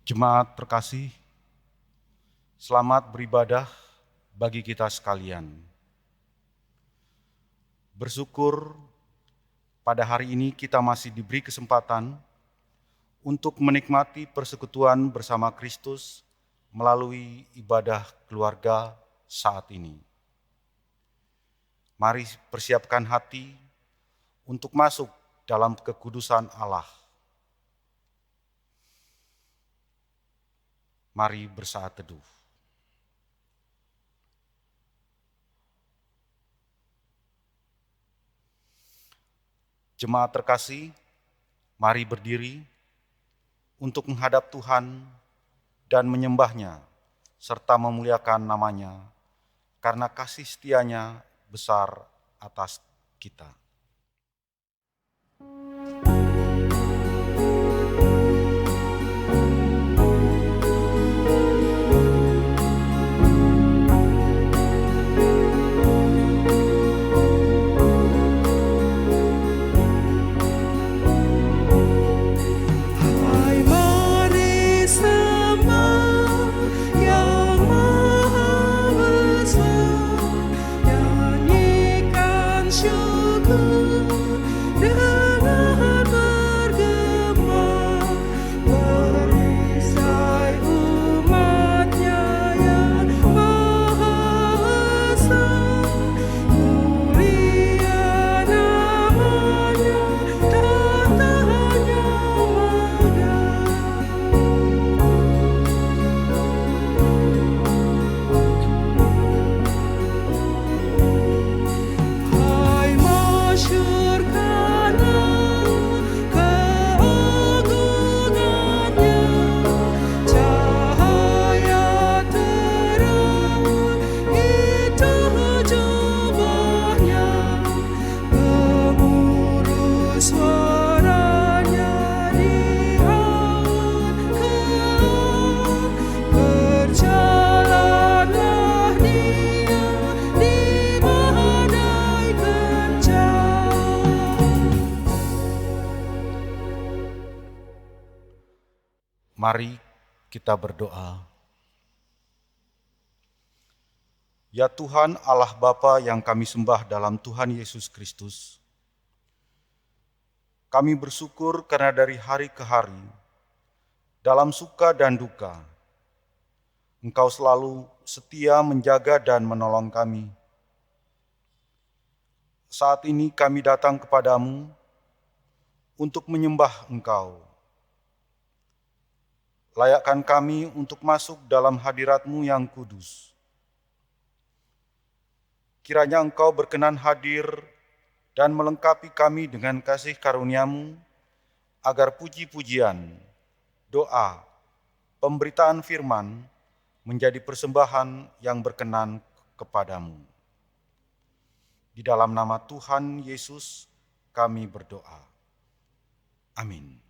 Jemaat terkasih, selamat beribadah bagi kita sekalian. Bersyukur pada hari ini kita masih diberi kesempatan untuk menikmati persekutuan bersama Kristus melalui ibadah keluarga saat ini. Mari persiapkan hati untuk masuk dalam kekudusan Allah. Mari bersaat teduh. Jemaat terkasih, mari berdiri untuk menghadap Tuhan dan menyembah-Nya serta memuliakan nama-Nya karena kasih setia-Nya besar atas kita. Mari kita berdoa. Ya Tuhan Allah Bapa yang kami sembah dalam Tuhan Yesus Kristus, kami bersyukur karena dari hari ke hari, dalam suka dan duka, Engkau selalu setia menjaga dan menolong kami. Saat ini kami datang kepadamu untuk menyembah Engkau. Layakkan kami untuk masuk dalam hadirat-Mu yang kudus. Kiranya Engkau berkenan hadir dan melengkapi kami dengan kasih karunia-Mu, agar puji-pujian, doa, pemberitaan firman menjadi persembahan yang berkenan kepadamu. Di dalam nama Tuhan Yesus kami berdoa. Amin.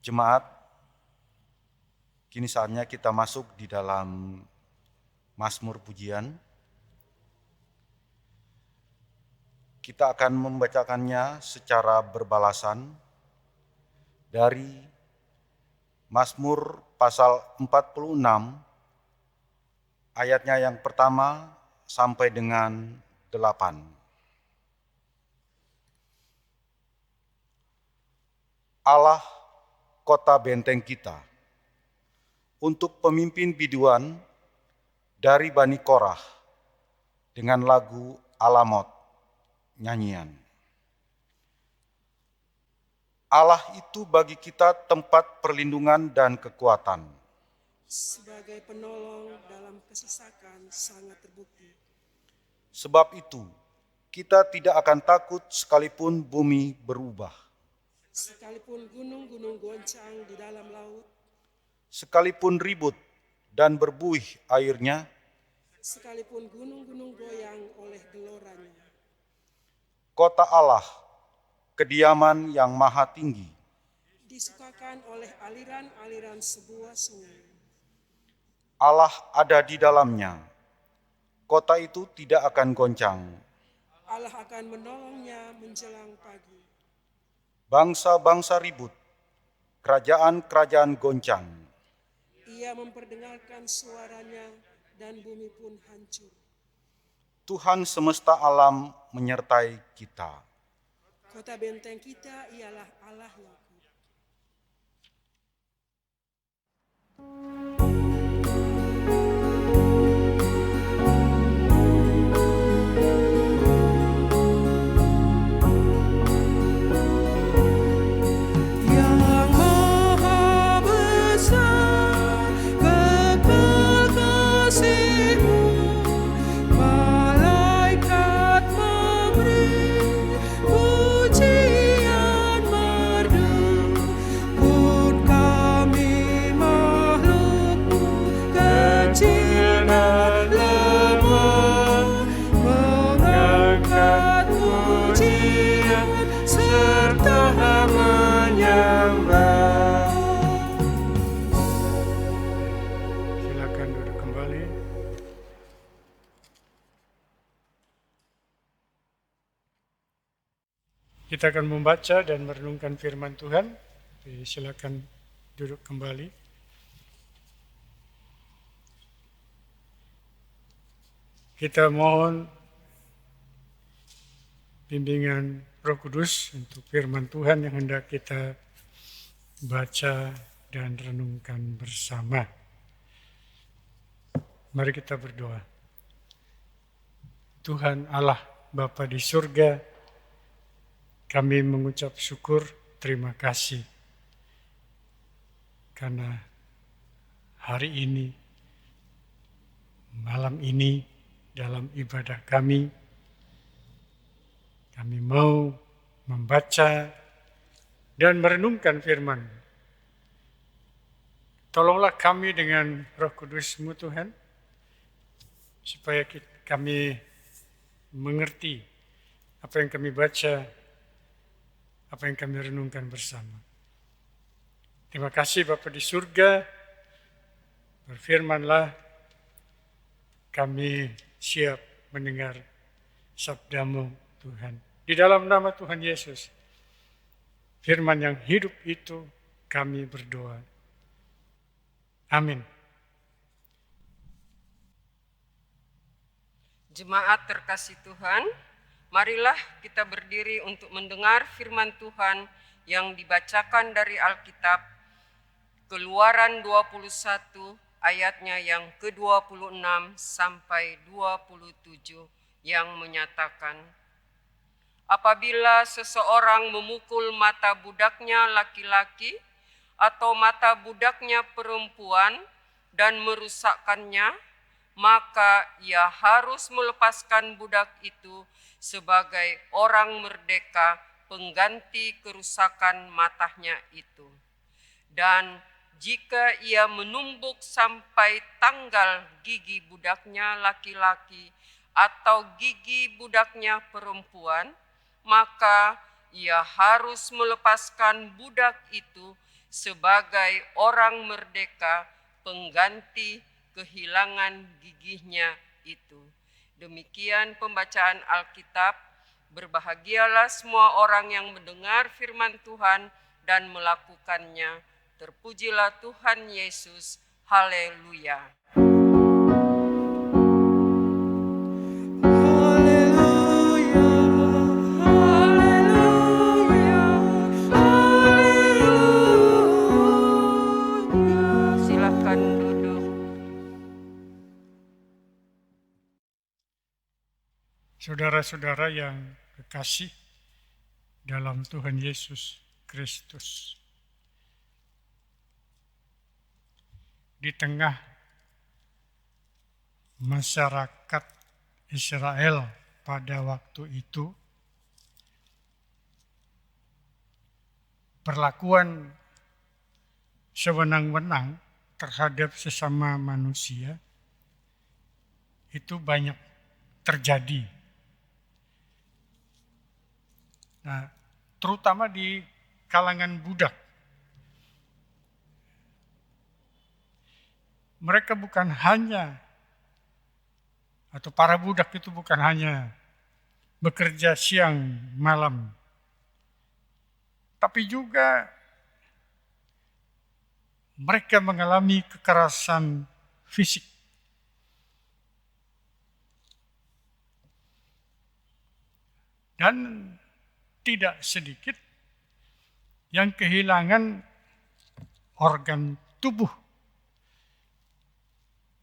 Jemaat, kini saatnya kita masuk di dalam Mazmur Pujian. Kita akan membacakannya secara berbalasan dari Mazmur pasal 46, ayatnya yang pertama sampai dengan 8. Allah, kota benteng kita, untuk pemimpin biduan dari Bani Korah dengan lagu Alamot, nyanyian. Allah itu bagi kita tempat perlindungan dan kekuatan. Sebagai penolong dalam kesesakan sangat terbukti. Sebab itu, kita tidak akan takut sekalipun bumi berubah. Sekalipun gunung-gunung goncang di dalam laut, sekalipun ribut dan berbuih airnya, sekalipun gunung-gunung goyang oleh geloranya. Kota Allah, kediaman yang maha tinggi, disukakan oleh aliran-aliran sebuah sungai. Allah ada di dalamnya, kota itu tidak akan goncang. Allah akan menolongnya menjelang pagi. Bangsa-bangsa ribut, kerajaan-kerajaan goncang. Ia memperdengarkan suaranya dan bumi pun hancur. Tuhan semesta alam menyertai kita. Kota benteng kita ialah Allah Yakub. Silakan duduk kembali. Kita akan membaca dan merenungkan firman Tuhan. Silakan duduk kembali. Kita mohon bimbingan Roh Kudus untuk firman Tuhan yang hendak kita baca dan renungkan bersama. Mari kita berdoa. Tuhan Allah Bapa di surga, kami mengucap syukur, terima kasih. Karena hari ini, malam ini, dalam ibadah kami mau membaca dan merenungkan firman. Tolonglah kami dengan Roh Kudus-Mu Tuhan, supaya kami mengerti apa yang kami baca, apa yang kami renungkan bersama. Terima kasih Bapa di surga, berfirmanlah, kami siap mendengar sabda-Mu Tuhan. Di dalam nama Tuhan Yesus, firman yang hidup itu kami berdoa. Amin. Jemaat terkasih Tuhan, marilah kita berdiri untuk mendengar firman Tuhan yang dibacakan dari Alkitab, Keluaran 21 ayatnya yang ke-26 sampai 27 yang menyatakan, apabila seseorang memukul mata budaknya laki-laki atau mata budaknya perempuan dan merusakkannya, maka ia harus melepaskan budak itu sebagai orang merdeka pengganti kerusakan matanya itu. Dan jika ia menumbuk sampai tanggal gigi budaknya laki-laki atau gigi budaknya perempuan, maka ia harus melepaskan budak itu sebagai orang merdeka pengganti kehilangan giginya itu. Demikian pembacaan Alkitab. Berbahagialah semua orang yang mendengar firman Tuhan dan melakukannya. Terpujilah Tuhan Yesus. Haleluya. Silakan duduk. Saudara-saudara yang kekasih dalam Tuhan Yesus Kristus, di tengah masyarakat Israel pada waktu itu, perlakuan sewenang-wenang terhadap sesama manusia itu banyak terjadi. Nah, terutama di kalangan budak. Mereka bukan hanya, atau para budak itu bukan hanya bekerja siang malam, tapi juga mereka mengalami kekerasan fisik. Dan tidak sedikit yang kehilangan organ tubuh.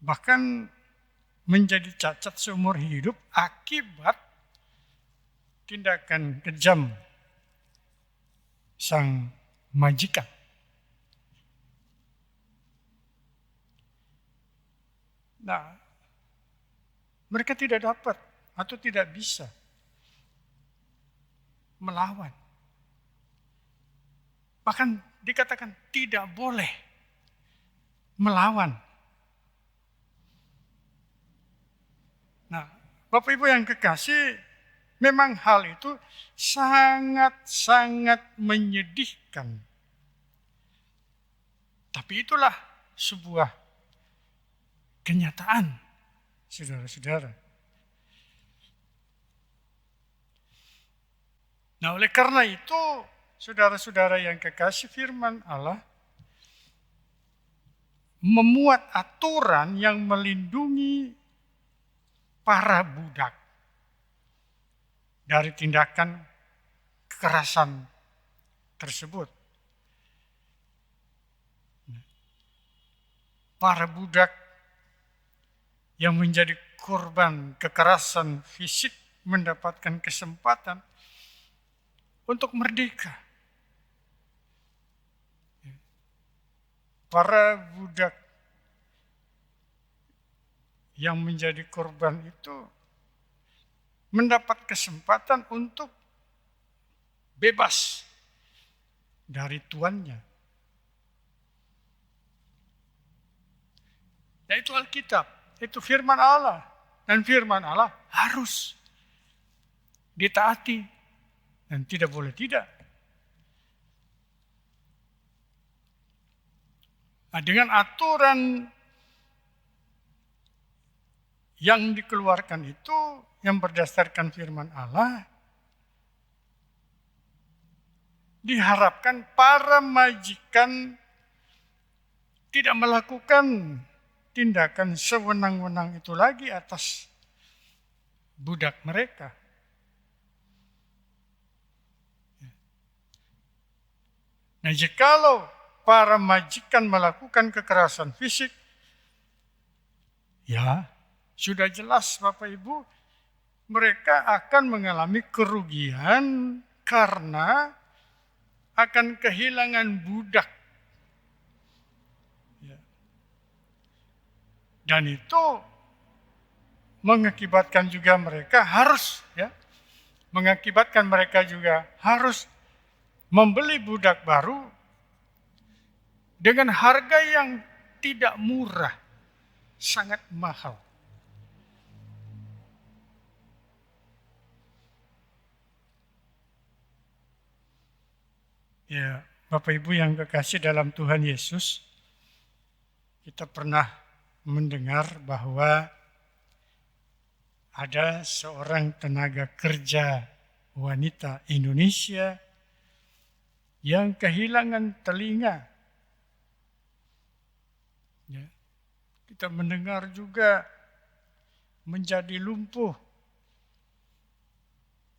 Bahkan menjadi cacat seumur hidup akibat tindakan kejam sang majikan. Nah, mereka tidak dapat atau tidak bisa melawan. Bahkan dikatakan tidak boleh melawan. Nah, Bapak Ibu yang kekasih, memang hal itu sangat-sangat menyedihkan. Tapi itulah sebuah kenyataan, saudara-saudara. Nah, oleh karena itu, saudara-saudara yang kekasih, firman Allah memuat aturan yang melindungi para budak dari tindakan kekerasan tersebut. Para budak yang menjadi korban kekerasan fisik mendapatkan kesempatan untuk merdeka. Para budak yang menjadi korban itu mendapat kesempatan untuk bebas dari tuannya. Nah, itu Alkitab, itu firman Allah. Dan firman Allah harus ditaati dan tidak boleh tidak. Nah, dengan aturan yang dikeluarkan itu, yang berdasarkan firman Allah, diharapkan para majikan tidak melakukan tindakan sewenang-wenang itu lagi atas budak mereka. Nah, jikalau para majikan melakukan kekerasan fisik, ya sudah jelas Bapak Ibu, mereka akan mengalami kerugian karena akan kehilangan budak. Dan itu mengakibatkan juga mereka harus membeli budak baru dengan harga yang tidak murah, sangat mahal. Ya, Bapak Ibu yang kekasih dalam Tuhan Yesus, kita pernah mendengar bahwa ada seorang tenaga kerja wanita Indonesia yang kehilangan telinga. Ya, kita mendengar juga menjadi lumpuh.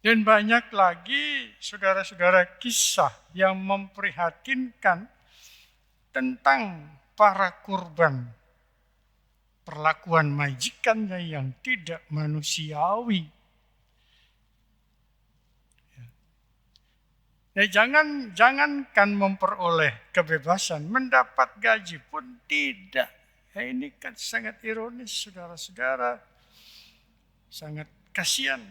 Dan banyak lagi saudara-saudara kisah yang memprihatinkan tentang para korban perlakuan majikannya yang tidak manusiawi. Ya, jangankan memperoleh kebebasan, mendapat gaji pun tidak. Ya, ini kan sangat ironis, saudara-saudara. Sangat kasihan.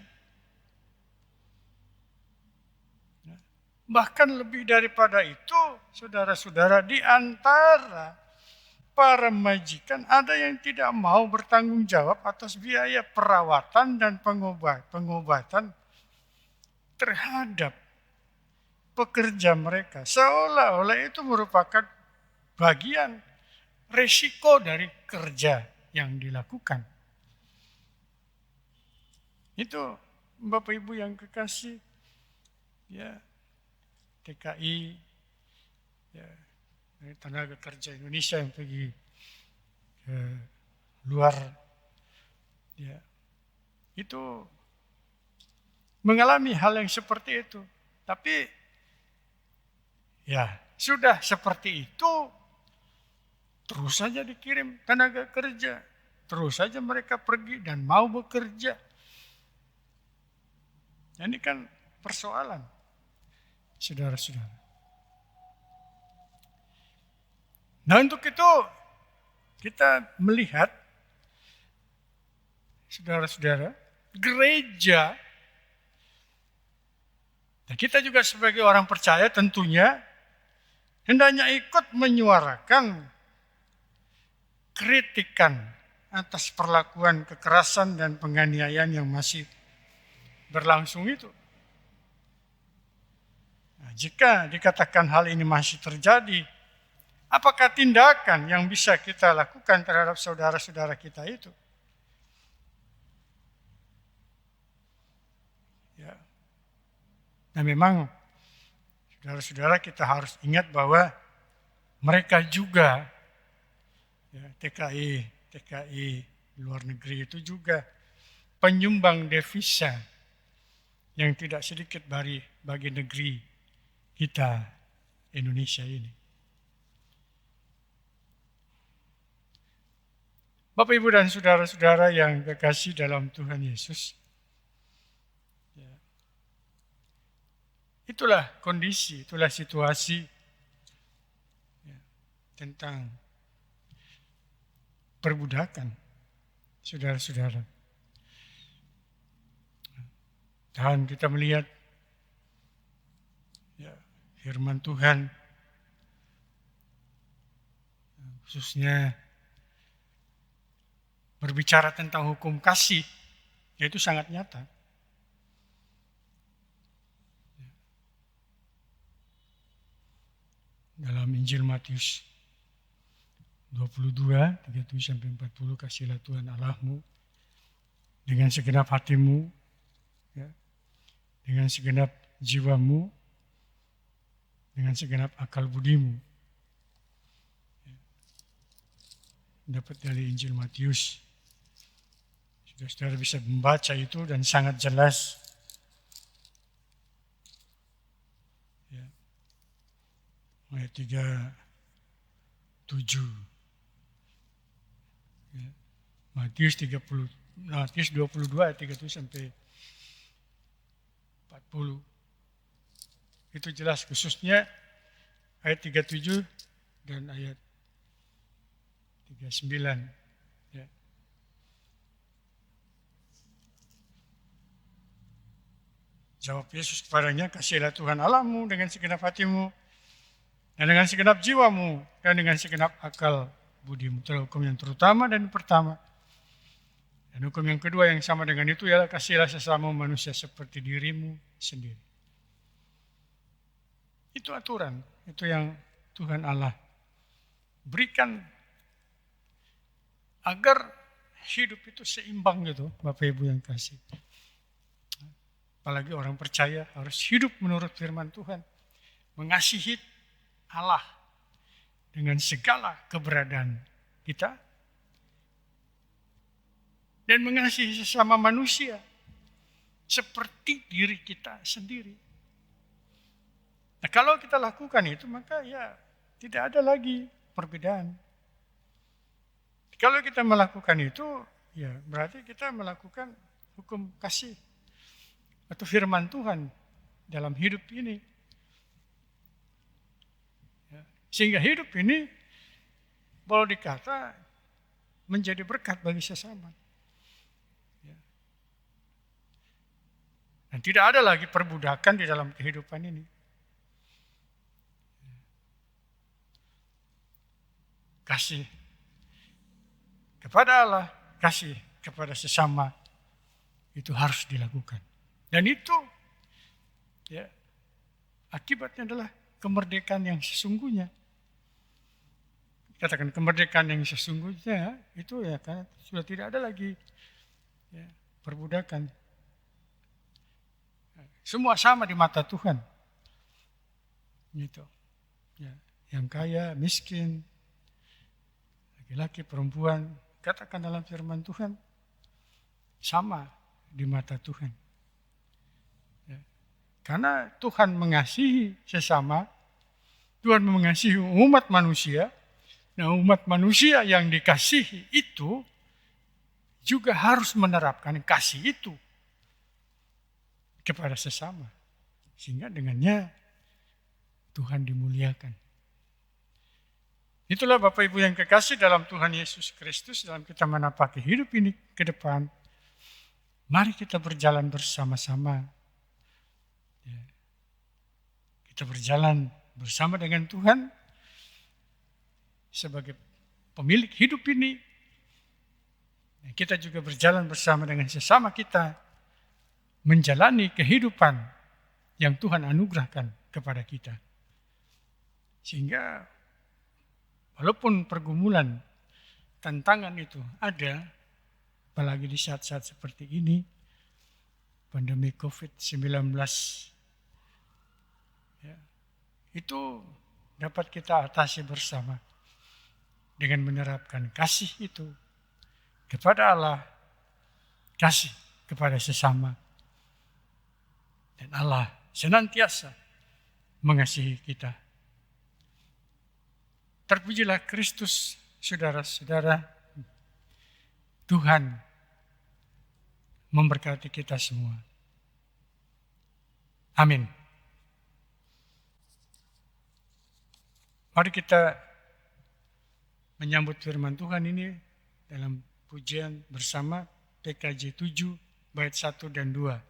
Bahkan lebih daripada itu, saudara-saudara, di antara para majikan ada yang tidak mau bertanggung jawab atas biaya perawatan dan pengobatan terhadap pekerja mereka. Seolah-olah itu merupakan bagian resiko dari kerja yang dilakukan. Itu Bapak Ibu yang kekasih, ya, TKI, ya, tenaga kerja Indonesia yang pergi ke luar, ya, itu mengalami hal yang seperti itu. Tapi ya sudah seperti itu, terus saja dikirim tenaga kerja, terus saja mereka pergi dan mau bekerja. Ini kan persoalan, saudara-saudara. Nah, untuk itu kita melihat, saudara-saudara, gereja, dan kita juga sebagai orang percaya tentunya hendaknya ikut menyuarakan kritikan atas perlakuan kekerasan dan penganiayaan yang masih berlangsung itu. Nah, jika dikatakan hal ini masih terjadi, apakah tindakan yang bisa kita lakukan terhadap saudara-saudara kita itu? Ya. Dan memang saudara-saudara kita harus ingat bahwa mereka juga, ya, TKI luar negeri itu juga penyumbang devisa yang tidak sedikit bagi negeri kita Indonesia ini. Bapak, Ibu, dan saudara-saudara yang kekasih dalam Tuhan Yesus, ya, itulah kondisi, itulah situasi, ya, tentang perbudakan, saudara-saudara. Dan kita melihat, ya, firman Tuhan, khususnya berbicara tentang hukum kasih, yaitu sangat nyata. Dalam Injil Matius 22, 37-40, kasihilah Tuhan Allahmu dengan segenap hatimu, ya, dengan segenap jiwamu, dengan segenap akal budimu. Ya. Dapat dari Injil Matius. Saudara bisa membaca itu dan sangat jelas. Ya. Ayat 37. Ya. Matius 22 ayat 37 sampai 40. Itu jelas, khususnya ayat 37 dan ayat 39. Ya. Jawab Yesus kepadanya, kasihilah Tuhan Allahmu dengan segenap hatimu, dan dengan segenap jiwamu, dan dengan segenap akal budimu. Itulah hukum yang terutama dan pertama. Dan hukum yang kedua yang sama dengan itu ialah kasihilah sesama manusia seperti dirimu sendiri. Itu aturan, itu yang Tuhan Allah berikan agar hidup itu seimbang gitu, Bapak Ibu yang kasih. Apalagi orang percaya harus hidup menurut firman Tuhan, mengasihi Allah dengan segala keberadaan kita, dan mengasihi sesama manusia seperti diri kita sendiri. Nah, kalau kita lakukan itu, maka ya tidak ada lagi perbedaan. Kalau kita melakukan itu, ya berarti kita melakukan hukum kasih atau firman Tuhan dalam hidup ini. Ya, sehingga hidup ini boleh dikata menjadi berkat bagi sesama. Ya. Dan tidak ada lagi perbudakan di dalam kehidupan ini. Kasih kepada Allah, kasih kepada sesama, itu harus dilakukan. Dan itu, ya, akibatnya adalah kemerdekaan yang sesungguhnya. Katakan kemerdekaan yang sesungguhnya itu ya karena sudah tidak ada lagi, ya, perbudakan. Semua sama di mata Tuhan. Gitu. Ya. yang kaya, miskin, laki-laki, perempuan, katakan dalam firman Tuhan, sama di mata Tuhan. Ya. Karena Tuhan mengasihi sesama, Tuhan mengasihi umat manusia. Nah, umat manusia yang dikasihi itu juga harus menerapkan kasih itu kepada sesama. Sehingga dengannya Tuhan dimuliakan. Itulah Bapak Ibu yang kekasih dalam Tuhan Yesus Kristus, dalam kita menapaki hidup ini ke depan. Mari kita berjalan bersama-sama. Ya. Kita berjalan bersama dengan Tuhan sebagai pemilik hidup ini. Kita juga berjalan bersama dengan sesama kita, menjalani kehidupan yang Tuhan anugerahkan kepada kita. Sehingga walaupun pergumulan, tantangan itu ada, apalagi di saat-saat seperti ini, pandemi COVID-19, ya, itu dapat kita atasi bersama dengan menerapkan kasih itu kepada Allah, kasih kepada sesama. Dan Allah senantiasa mengasihi kita. Terpujilah Kristus, saudara-saudara. Tuhan memberkati kita semua. Amin. Mari kita menyambut firman Tuhan ini dalam pujian bersama PKJ 7 bait 1 dan 2.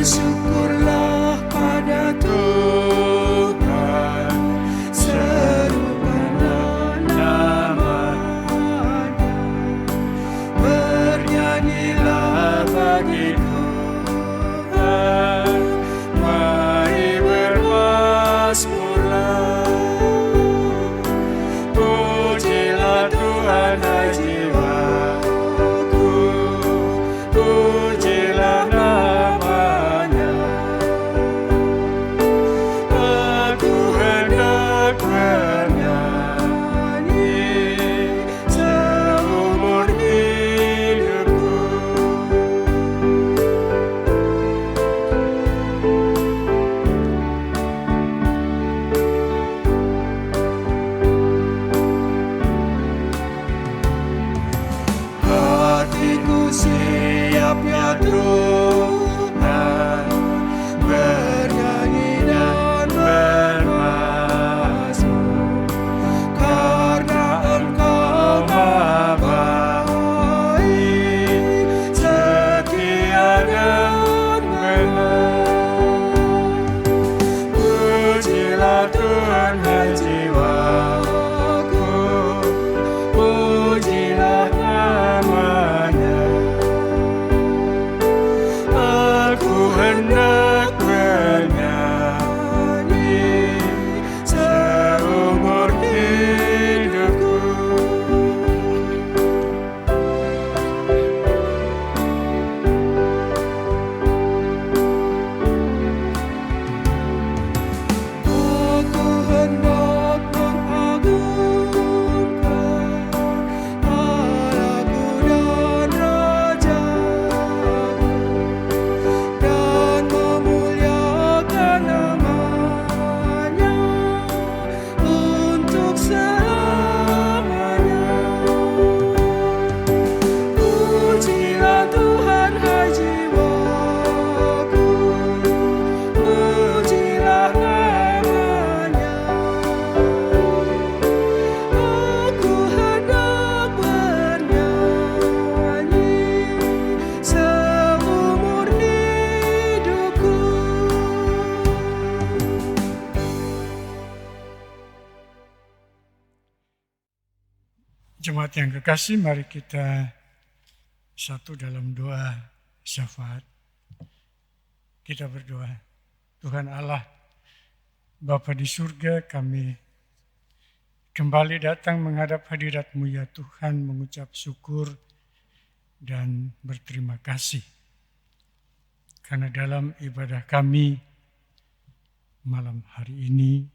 Bersyukurlah pada Tuhan, serukanlah nama-Nya, bernyanyilah bagi Tuhan, mari bermazmurlah, pujilah Tuhan hai jiwaku, pujilah siapnya Tuhan, bernyanyi dan bermazmur, karena Engkau Maha baik, setia dan benar. Pujilah Tuhan hai jiwaku, pujilah nama-Nya. Aku hendak bernyanyi seumur hidupku. Aku hendak mengagungkan Allahku dan Rajaku, dan Jemaat yang kekasih, mari kita satu dalam doa syafaat. Kita berdoa. Tuhan Allah, Bapa di surga, kami kembali datang menghadap hadirat-Mu ya Tuhan, mengucap syukur dan berterima kasih. Karena dalam ibadah kami malam hari ini,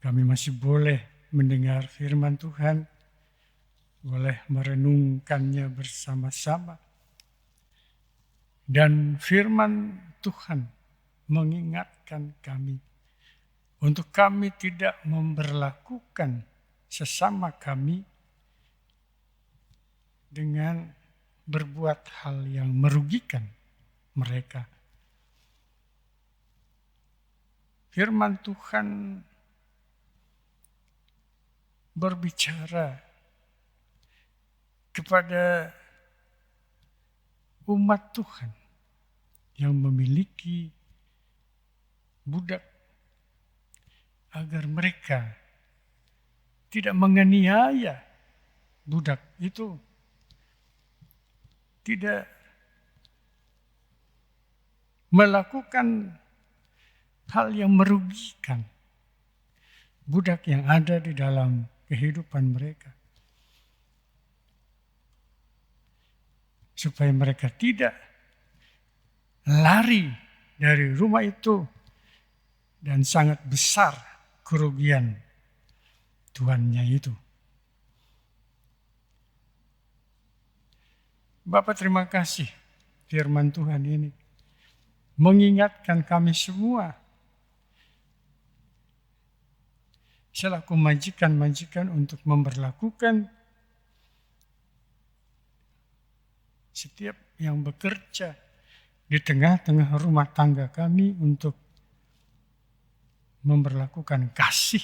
kami masih boleh mendengar firman Tuhan, boleh merenungkannya bersama-sama. Dan firman Tuhan mengingatkan kami untuk kami tidak memperlakukan sesama kami dengan berbuat hal yang merugikan mereka. Firman Tuhan berbicara kepada umat Tuhan yang memiliki budak agar mereka tidak menganiaya budak itu, tidak melakukan hal yang merugikan budak yang ada di dalam kehidupan mereka. Supaya mereka tidak lari dari rumah itu dan sangat besar kerugian tuannya itu. Bapak, terima kasih firman Tuhan ini mengingatkan kami semua selaku majikan-majikan untuk memperlakukan setiap yang bekerja di tengah-tengah rumah tangga kami untuk memperlakukan kasih.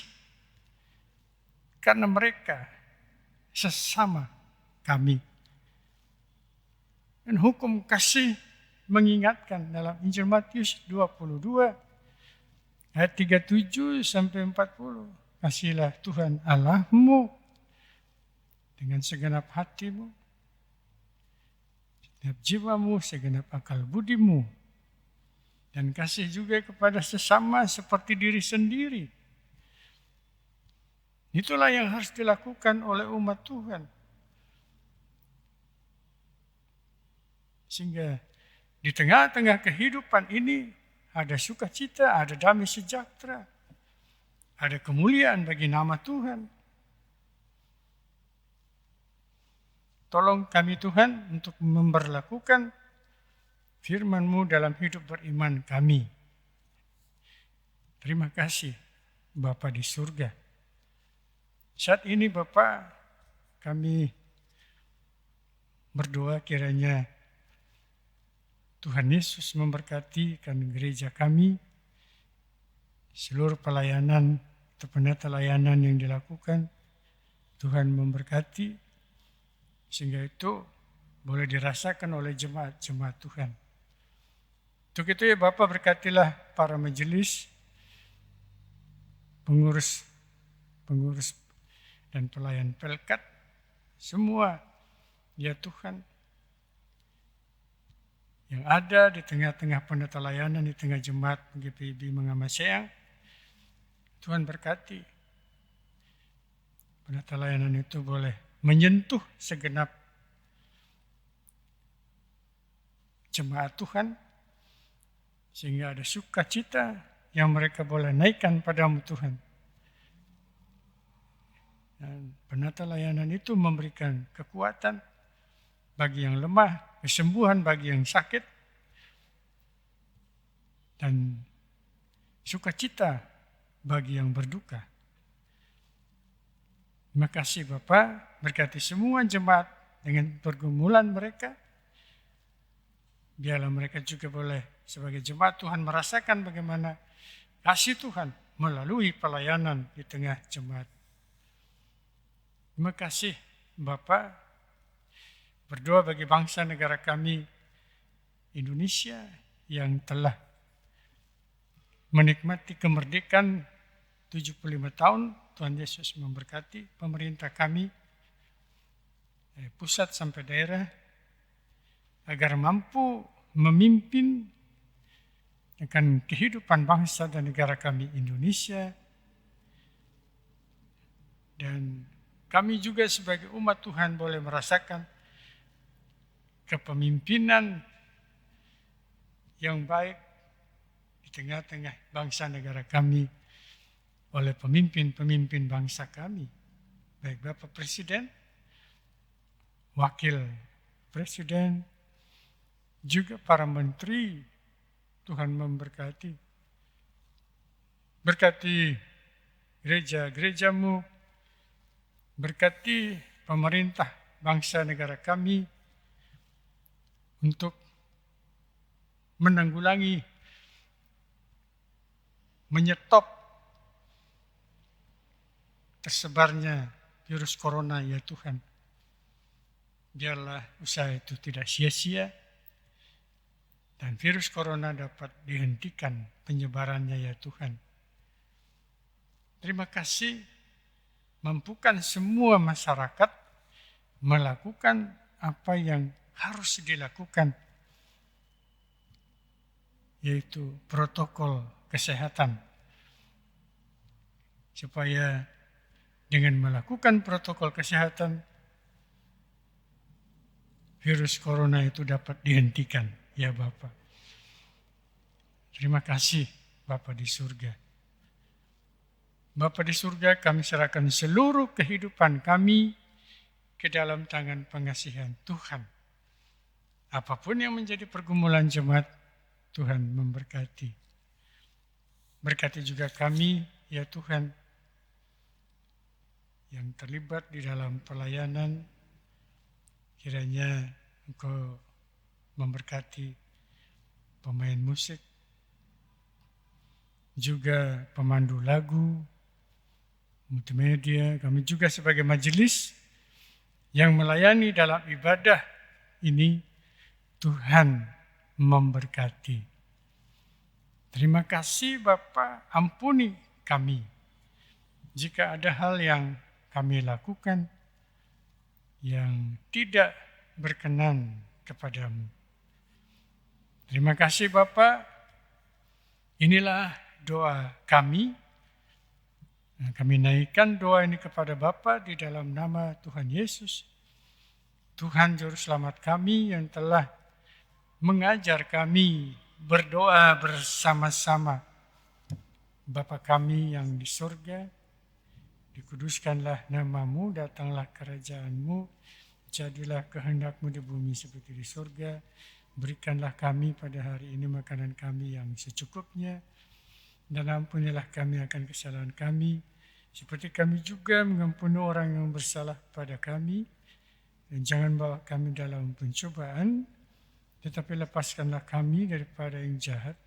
Karena mereka sesama kami. Dan hukum kasih mengingatkan dalam Injil Matius 22 ayat 37 sampai 40. Kasihilah Tuhan Allahmu dengan segenap hatimu, segenap jiwamu, segenap akal budimu. Dan kasih juga kepada sesama seperti diri sendiri. Itulah yang harus dilakukan oleh umat Tuhan. Sehingga di tengah-tengah kehidupan ini ada sukacita, ada damai sejahtera, ada kemuliaan bagi nama Tuhan. Tolong kami Tuhan untuk memperlakukan firman-Mu dalam hidup beriman kami. Terima kasih Bapa di surga. Saat ini Bapa, kami berdoa kiranya Tuhan Yesus memberkati gereja kami, seluruh pelayanan atau penata layanan yang dilakukan. Tuhan memberkati sehingga itu boleh dirasakan oleh jemaat-jemaat Tuhan. Untuk itu ya Bapak, berkatilah para majelis, pengurus dan pelayan Pelkat, semua ya Tuhan, yang ada di tengah-tengah penata layanan, di tengah jemaat GPIB Mengamaseyang. Tuhan berkati. Penata layanan itu boleh menyentuh segenap jemaat Tuhan, sehingga ada sukacita yang mereka boleh naikkan padamu Tuhan. Dan penata layanan itu memberikan kekuatan bagi yang lemah, kesembuhan bagi yang sakit, dan sukacita bagi yang berduka. Terima kasih Bapak, berkati semua jemaat dengan pergumulan mereka. Biarlah mereka juga boleh sebagai jemaat Tuhan merasakan bagaimana kasih Tuhan melalui pelayanan di tengah jemaat. Terima kasih Bapak. Berdoa bagi bangsa negara kami Indonesia yang telah menikmati kemerdekaan 75 tahun. Tuhan Yesus memberkati pemerintah kami pusat sampai daerah, agar mampu memimpin akan kehidupan bangsa dan negara kami Indonesia. Dan kami juga sebagai umat Tuhan boleh merasakan kepemimpinan yang baik di tengah-tengah bangsa negara kami oleh pemimpin-pemimpin bangsa kami, baik Bapak Presiden, Wakil Presiden, juga para menteri. Tuhan memberkati. Berkati gereja-gerejamu, berkati pemerintah bangsa negara kami untuk menanggulangi, menyetop tersebarnya virus corona ya Tuhan. Biarlah usaha itu tidak sia-sia dan virus corona dapat dihentikan penyebarannya ya Tuhan. Terima kasih, mampukan semua masyarakat melakukan apa yang harus dilakukan, yaitu protokol kesehatan. Supaya dengan melakukan protokol kesehatan, virus corona itu dapat dihentikan. Ya Bapak. Terima kasih Bapak di surga. Bapak di surga, kami serahkan seluruh kehidupan kami ke dalam tangan pengasihan Tuhan. Apapun yang menjadi pergumulan jemaat, Tuhan memberkati. Berkati juga kami, ya Tuhan, yang terlibat di dalam pelayanan. Kiranya Engkau memberkati pemain musik, juga pemandu lagu, multimedia, kami juga sebagai majelis yang melayani dalam ibadah ini, Tuhan memberkati. Terima kasih Bapa, ampuni kami jika ada hal yang kami lakukan yang tidak berkenan kepadamu. Terima kasih Bapak, inilah doa kami. Kami naikkan doa ini kepada Bapa di dalam nama Tuhan Yesus, Tuhan Juru Selamat kami yang telah mengajar kami berdoa bersama-sama. Bapa kami yang di surga, dikuduskanlah namamu, datanglah kerajaanmu, jadilah kehendak-mu di bumi seperti di surga. Berikanlah kami pada hari ini makanan kami yang secukupnya, dan ampunilah kami akan kesalahan kami, seperti kami juga mengampuni orang yang bersalah pada kami. Dan jangan bawa kami dalam pencobaan, tetapi lepaskanlah kami daripada yang jahat.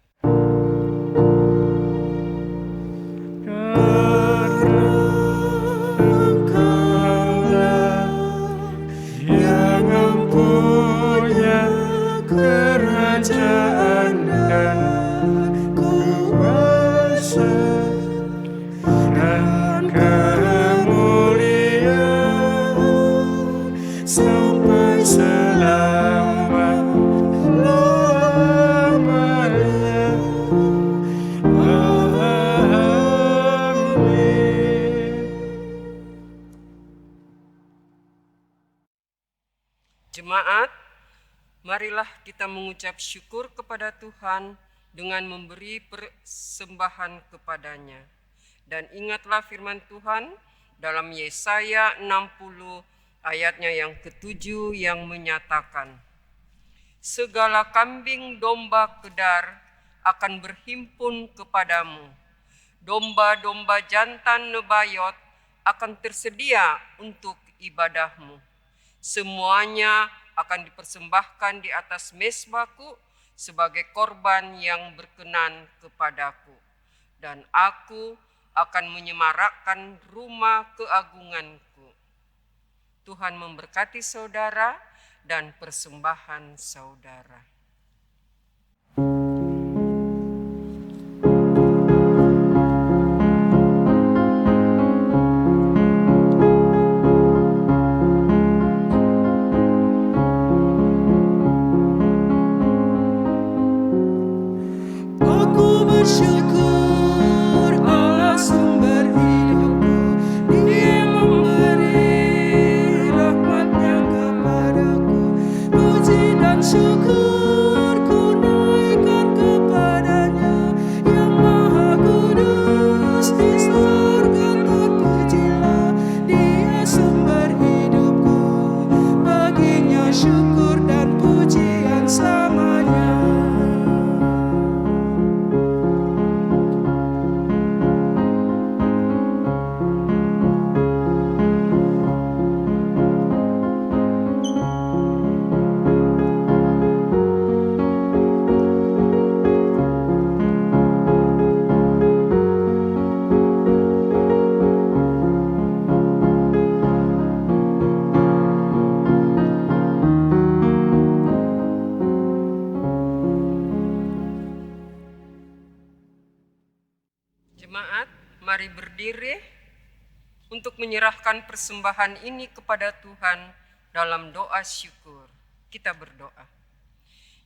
Kerajaan dan kuasa dan kemuliaan sampai selama-lamanya. Amin. Jemaat, marilah kita mengucap syukur kepada Tuhan dengan memberi persembahan kepadanya. Dan ingatlah firman Tuhan dalam Yesaya 60 ayatnya yang ke-7 yang menyatakan, segala kambing domba kedar akan berhimpun kepadamu. Domba-domba jantan nebayot akan tersedia untuk ibadahmu. Semuanya akan dipersembahkan di atas mezbahku sebagai korban yang berkenan kepadaku. Dan aku akan menyemarakkan rumah keagunganku. Tuhan memberkati saudara dan persembahan saudara. Aku bersyukur Allah sumber hidupku, Dia memberi rahmat-Nya kepadaku. Puji dan syukur ku naikkan kepada-Nya, Yang Maha Kudus di surga terpujilah. Dia sumber hidupku, baginya syukur dan pujian selamanya. Jemaat, mari berdiri untuk menyerahkan persembahan ini kepada Tuhan dalam doa syukur. Kita berdoa.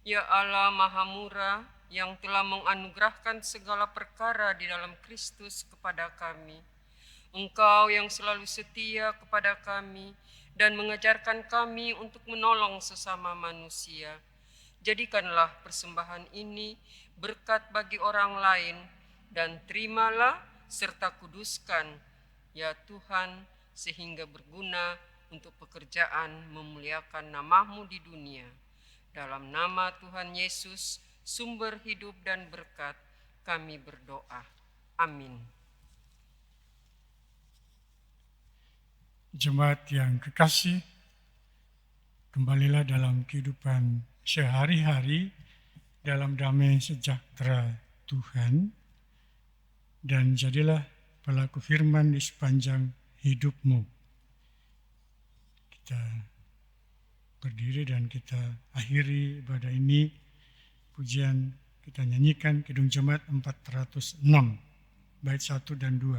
Ya Allah Maha Murah, yang telah menganugerahkan segala perkara di dalam Kristus kepada kami. Engkau yang selalu setia kepada kami dan mengajarkan kami untuk menolong sesama manusia. Jadikanlah persembahan ini berkat bagi orang lain, dan terimalah serta kuduskan, ya Tuhan, sehingga berguna untuk pekerjaan memuliakan nama-Mu di dunia. Dalam nama Tuhan Yesus, sumber hidup dan berkat, kami berdoa. Amin. Jemaat yang kekasih, kembalilah dalam kehidupan sehari-hari dalam damai sejahtera Tuhan, dan jadilah pelaku firman di sepanjang hidupmu. Kita berdiri dan kita akhiri ibadah ini. Pujian kita nyanyikan Kidung Jemaat 406, bait 1 dan 2.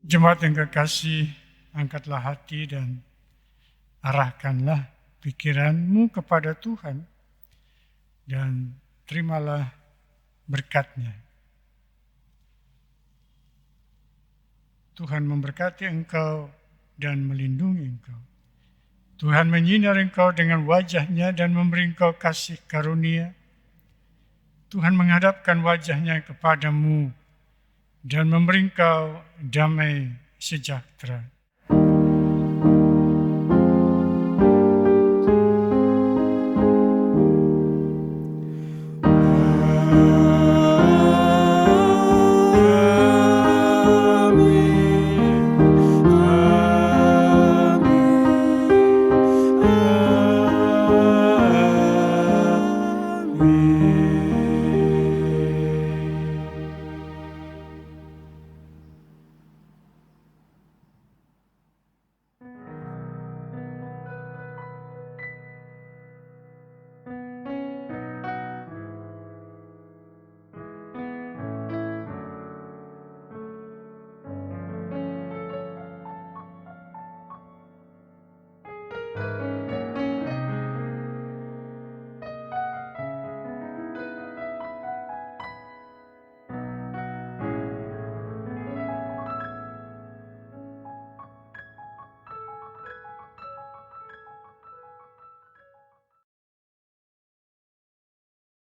Jemaat yang kekasih, angkatlah hati dan arahkanlah pikiranmu kepada Tuhan dan terimalah berkat-Nya. Tuhan memberkati engkau dan melindungi engkau. Tuhan menyinari engkau dengan wajah-Nya dan memberi engkau kasih karunia. Tuhan menghadapkan wajah-Nya kepadamu dan memberi engkau damai sejahtera.